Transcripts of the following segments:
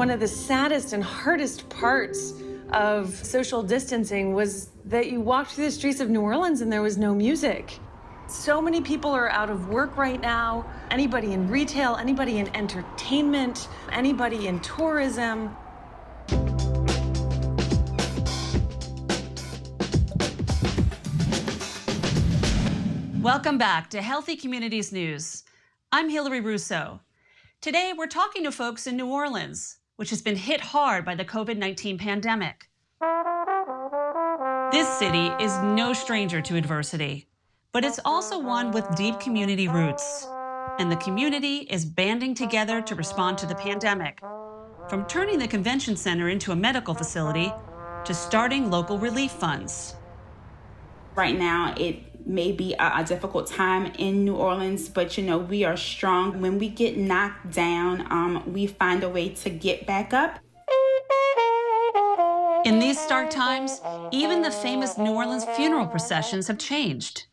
one of the saddest and hardest parts of social distancing was that you walked through the streets of New Orleans and there was no music. So many people are out of work right now. Anybody in retail, anybody in entertainment, anybody in tourism. Welcome back to Healthy Communities News. I'm Hilary Russo. Today, we're talking to folks in New Orleans, which has been hit hard by the COVID-19 pandemic. This city is no stranger to adversity, but it's also one with deep community roots. And the community is banding together to respond to the pandemic, from turning the convention center into a medical facility to starting local relief funds. Right now, it may be a difficult time in New Orleans, but we are strong. When we get knocked down, we find a way to get back up. In these stark times, even the famous New Orleans funeral processions have changed.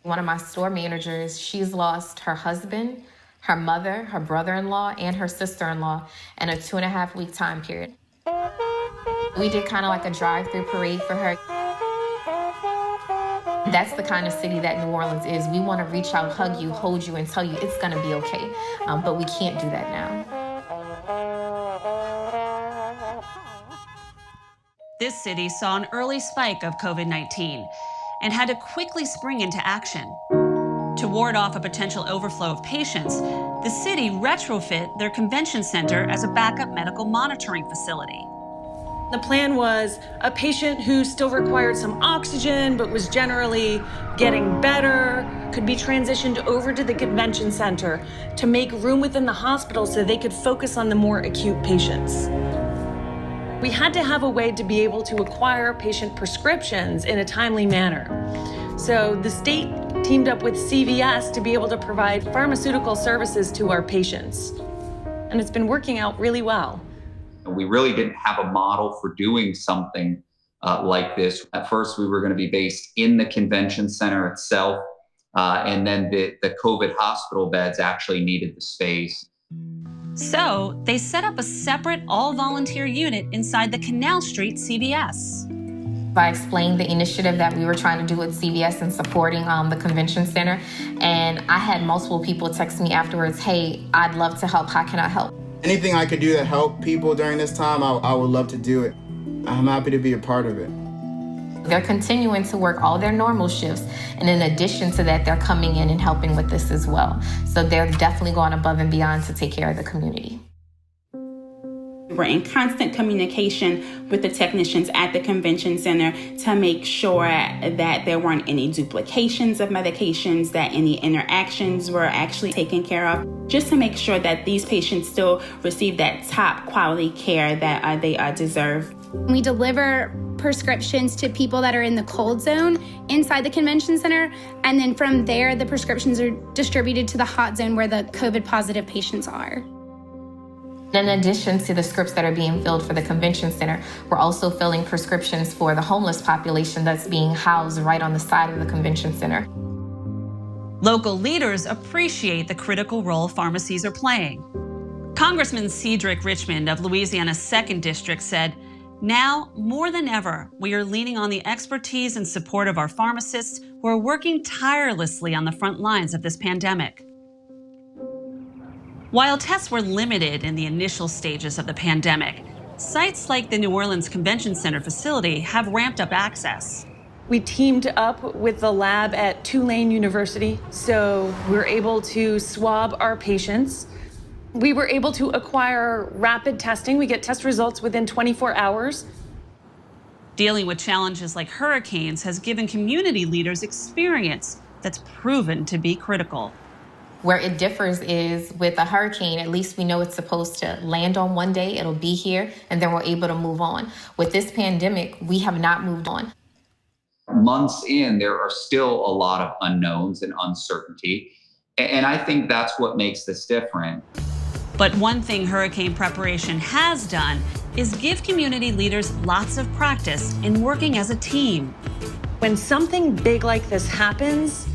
One of my store managers, she's lost her husband, her mother, her brother-in-law, and her sister-in-law in a 2.5-week time period. We did kind of like a drive-through parade for her. That's the kind of city that New Orleans is. We want to reach out, hug you, hold you, and tell you it's going to be okay. But we can't do that now. This city saw an early spike of COVID-19 and had to quickly spring into action. To ward off a potential overflow of patients, the city retrofit their convention center as a backup medical monitoring facility. The plan was a patient who still required some oxygen but was generally getting better could be transitioned over to the convention center to make room within the hospital so they could focus on the more acute patients. We had to have a way to be able to acquire patient prescriptions in a timely manner. So the state teamed up with CVS to be able to provide pharmaceutical services to our patients. And it's been working out really well. We really didn't have a model for doing something like this. At first, we were going to be based in the convention center itself, and then the COVID hospital beds actually needed the space. So they set up a separate all-volunteer unit inside the Canal Street CVS. I explained the initiative that we were trying to do with CVS and supporting the convention center, and I had multiple people text me afterwards, hey, I'd love to help, how can I help? Anything I could do to help people during this time, I would love to do it. I'm happy to be a part of it. They're continuing to work all their normal shifts, and in addition to that, they're coming in and helping with this as well. So they're definitely going above and beyond to take care of the community. We're in constant communication with the technicians at the convention center to make sure that there weren't any duplications of medications, that any interactions were actually taken care of, just to make sure that these patients still receive that top quality care that they deserve. We deliver prescriptions to people that are in the cold zone inside the convention center, and then from there, the prescriptions are distributed to the hot zone where the COVID positive patients are. In addition to the scripts that are being filled for the convention center, we're also filling prescriptions for the homeless population that's being housed right on the side of the convention center. Local leaders appreciate the critical role pharmacies are playing. Congressman Cedric Richmond of Louisiana's 2nd District said, now, more than ever, we are leaning on the expertise and support of our pharmacists who are working tirelessly on the front lines of this pandemic. While tests were limited in the initial stages of the pandemic, sites like the New Orleans Convention Center facility have ramped up access. We teamed up with the lab at Tulane University, so we're able to swab our patients. We were able to acquire rapid testing. We get test results within 24 hours. Dealing with challenges like hurricanes has given community leaders experience that's proven to be critical. Where it differs is with a hurricane, at least we know it's supposed to land on one day, it'll be here, and then we're able to move on. With this pandemic, we have not moved on. Months in, there are still a lot of unknowns and uncertainty, and I think that's what makes this different. But one thing hurricane preparation has done is give community leaders lots of practice in working as a team. When something big like this happens,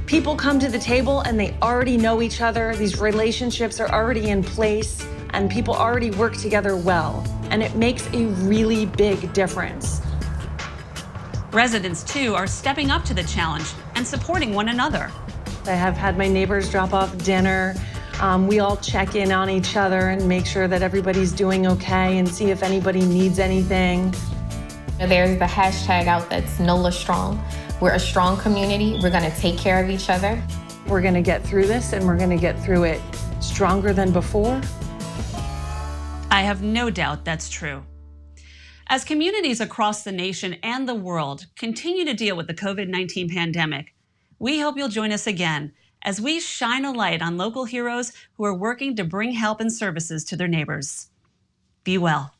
people come to the table and they already know each other. These relationships are already in place. and people already work together well, and it makes a really big difference. Residents, too, are stepping up to the challenge and supporting one another. I have had my neighbors drop off dinner. We all check in on each other and make sure that everybody's doing okay and see if anybody needs anything. There's the hashtag out that's NOLA Strong. We're a strong community. We're going to take care of each other. We're going to get through this, and we're going to get through it stronger than before. I have no doubt that's true. As communities across the nation and the world continue to deal with the COVID-19 pandemic, we hope you'll join us again as we shine a light on local heroes who are working to bring help and services to their neighbors. Be well.